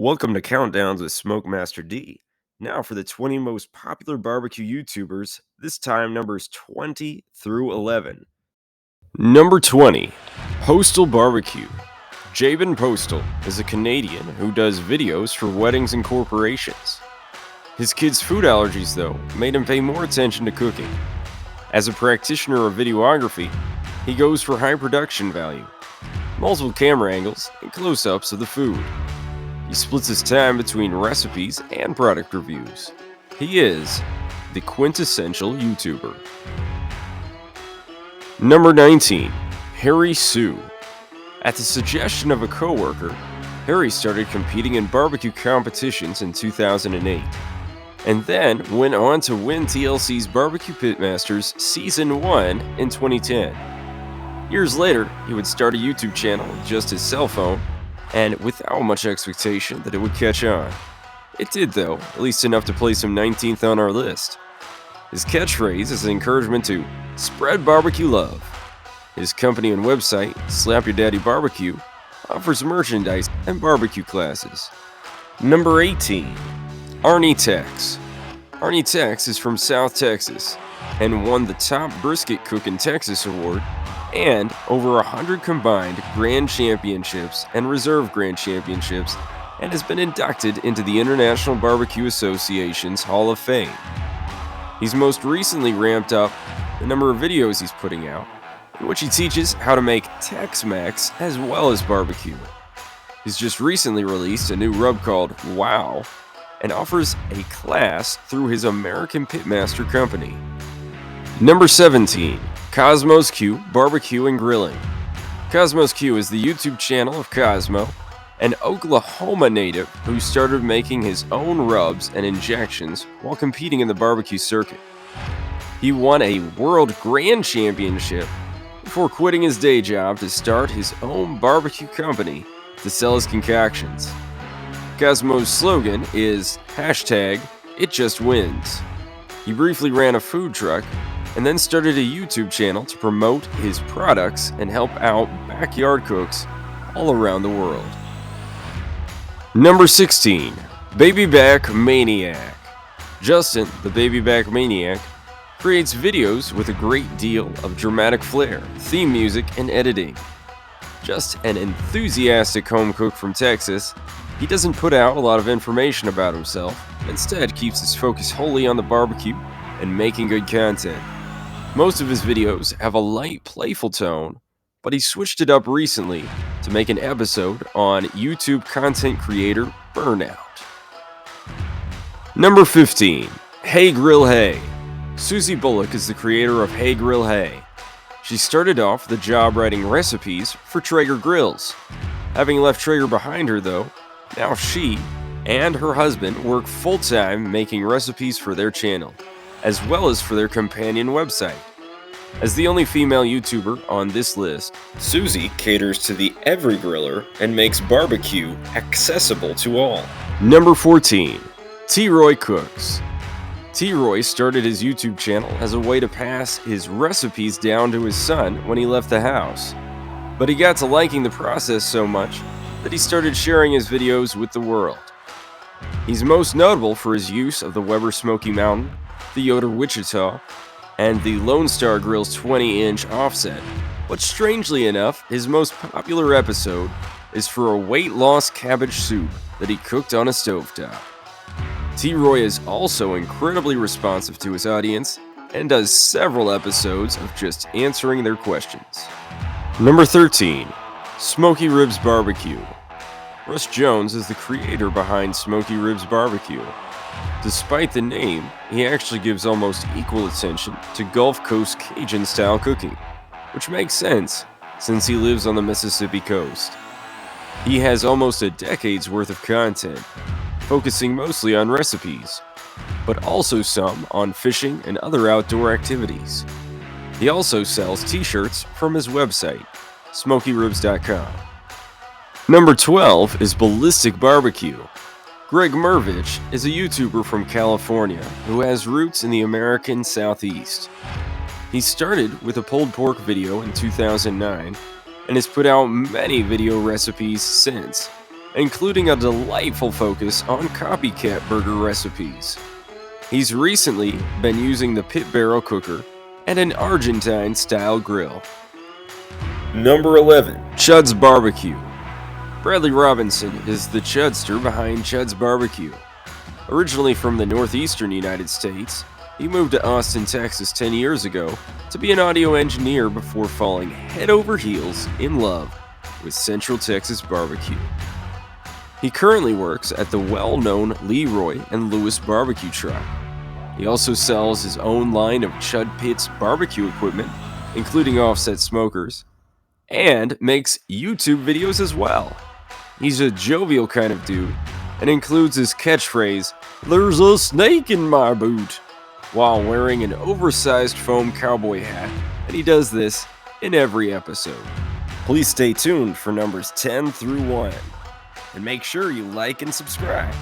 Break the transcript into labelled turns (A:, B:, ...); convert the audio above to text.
A: Welcome to Countdowns with Smoke Master D. Now for the 20 most popular barbecue YouTubers, this time numbers 20 through 11. Number 20, Postal Barbecue. Jabin Postal is a Canadian who does videos for weddings and corporations. His kids' food allergies, though, made him pay more attention to cooking. As a practitioner of videography, he goes for high production value, multiple camera angles, and close-ups of the food. He splits his time between recipes and product reviews. He is the quintessential YouTuber. Number 19, Harry Soo. At the suggestion of a coworker, Harry started competing in barbecue competitions in 2008, and then went on to win TLC's Barbecue Pitmasters Season 1 in 2010. Years later, he would start a YouTube channel with just his cell phone, and without much expectation that it would catch on. It did though, at least enough to place him 19th on our list. His catchphrase is an encouragement to spread barbecue love. His company and website, Slap Your Daddy Barbecue, offers merchandise and barbecue classes. Number 18, ArnieTex. ArnieTex is from South Texas and won the Top Brisket Cook in Texas award and over 100 combined Grand Championships and Reserve Grand Championships, and has been inducted into the International Barbecue Association's Hall of Fame. He's most recently ramped up the number of videos he's putting out, in which he teaches how to make Tex-Mex as well as barbecue. He's just recently released a new rub called Wow, and offers a class through his American Pitmaster company. Number 17, KOSMOS Q Barbecue and Grilling. KOSMOS Q is the YouTube channel of Kosmo, an Oklahoma native who started making his own rubs and injections while competing in the barbecue circuit. He won a World Grand Championship before quitting his day job to start his own barbecue company to sell his concoctions. Kosmo's slogan is #ItJustWins. He briefly ran a food truck and then started a YouTube channel to promote his products and help out backyard cooks all around the world. Number 16, Baby Back Maniac. Justin, the Baby Back Maniac, creates videos with a great deal of dramatic flair, theme music, and editing. Just an enthusiastic home cook from Texas, he doesn't put out a lot of information about himself, instead keeps his focus wholly on the barbecue and making good content. Most of his videos have a light, playful tone, but he switched it up recently to make an episode on YouTube content creator burnout. Number 15, Hey Grill Hey. Susie Bullock is the creator of Hey Grill Hey. She started off the job writing recipes for Traeger grills. Having left Traeger behind her though, now she and her husband work full-time making recipes for their channel, as well as for their companion website. As the only female YouTuber on this list, Susie caters to the every griller and makes barbecue accessible to all. Number 14, T-Roy Cooks. T-Roy started his YouTube channel as a way to pass his recipes down to his son when he left the house. But he got to liking the process so much that he started sharing his videos with the world. He's most notable for his use of the Weber Smoky Mountain, the Yoder Wichita, and the Lone Star Grill's 20-inch offset. But strangely enough, his most popular episode is for a weight loss cabbage soup that he cooked on a stovetop. T-Roy is also incredibly responsive to his audience and does several episodes of just answering their questions. Number 13, Smoky Ribs BBQ. Russ Jones is the creator behind Smoky Ribs BBQ. Despite the name, he actually gives almost equal attention to Gulf Coast Cajun-style cooking, which makes sense since he lives on the Mississippi coast. He has almost a decade's worth of content, focusing mostly on recipes, but also some on fishing and other outdoor activities. He also sells t-shirts from his website, smokyribs.com. Number 12 is Ballistic BBQ. Greg Mervich is a YouTuber from California who has roots in the American Southeast. He started with a pulled pork video in 2009 and has put out many video recipes since, including a delightful focus on copycat burger recipes. He's recently been using the pit barrel cooker and an Argentine-style grill.
B: Number 11.
A: CHUD'S Barbecue. Bradley Robinson is the chudster behind CHUD'S Barbecue. Originally from the northeastern United States, he moved to Austin, Texas 10 years ago to be an audio engineer before falling head over heels in love with Central Texas barbecue. He currently works at the well-known Leroy and Lewis barbecue truck. He also sells his own line of Chud Pits barbecue equipment, including offset smokers, and makes YouTube videos as well. He's a jovial kind of dude and includes his catchphrase, "There's a snake in my boot," while wearing an oversized foam cowboy hat, and he does this in every episode. Please stay tuned for numbers 10 through 1, and make sure you like and subscribe.